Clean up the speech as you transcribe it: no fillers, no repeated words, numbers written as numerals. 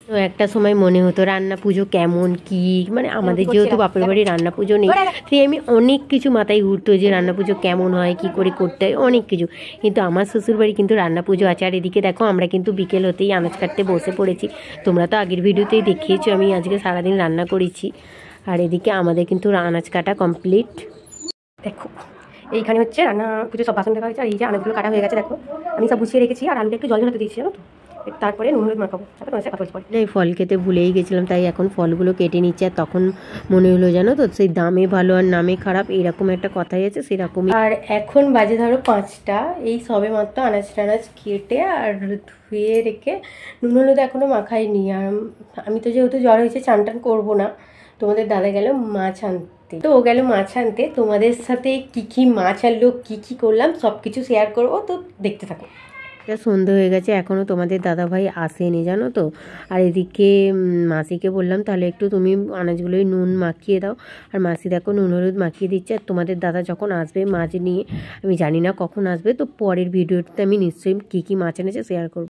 তো একটা সময় মনে হতো রান্না পুজো কেমন কি, মানে আমাদের যেহেতু বাপের বাড়ি রান্না পুজো নেই, তাই আমি অনেক কিছু মাথায় ঘুরতো যে রান্না পুজো কেমন হয়, কি করে করতে হয়, অনেক কিছু। কিন্তু আমার শ্বশুরবাড়ি কিন্তু রান্না পুজো আছে। আর এদিকে দেখো আমরা কিন্তু বিকেল হতেই আনাজ কাটতে বসে পড়েছি। তোমরা তো আগের ভিডিওতেই দেখিয়েছো আমি আজকে সারাদিন রান্না করেছি। আর এদিকে আমাদের কিন্তু আনাজ কাটা কমপ্লিট। দেখো এইখানে হচ্ছে রান্না পুজো সব বাসন দেখা হয়েছে। আর এই যে আনাজগুলো কাটা হয়ে গেছে, দেখো আমি সব গুছিয়ে রেখেছি। আর আলুটা একটু জল ঝরাতে দিয়েছি জানো তো, তারপরে নুন হলুদ মাখাবো। তারপরে তোমার সাথে কথা বলছি। এই ফল খেতে ভুলেই গেছিলাম, তাই এখন ফলগুলো কেটে নিচ্ছে। আর তখন মনে হলো জানো তো, সেই দামে ভালো আর নামে খারাপ এরকম একটা কথাই আছে, সেরকমই। আর এখন বাজে ধরো 5টা, এই সবে মাত্র আনাজ টানাজ কেটে আর ধুয়ে রেখে নুন হলুদ এখনও মাখাইনি। আর আমি তো যেহেতু জ্বর হয়েছে চান টান করবো না, তোমাদের দাদা গেল মাছ আনতে। তো ও গেল মাছ আনতে, তোমাদের সাথে কি কি মাছ আনলো, কি কি করলাম সব কিছু শেয়ার করবো, তো দেখতে থাকো। সন্ধে হয়ে গেছে, এখনও তোমাদের দাদাভাই আসেনি জানো তো। আর এদিকে মাসিকে বললাম তাহলে একটু তুমি আনাজগুলোই নুন মাখিয়ে দাও। আর মাসি দেখো নুন হলুদ মাখিয়ে দিচ্ছে। আর তোমাদের দাদা যখন আসবে মাছ নিয়ে, আমি জানি না কখন আসবে, তো পরের ভিডিওতে আমি নিশ্চয়ই কী কী মাছ এনেছে শেয়ার করবো।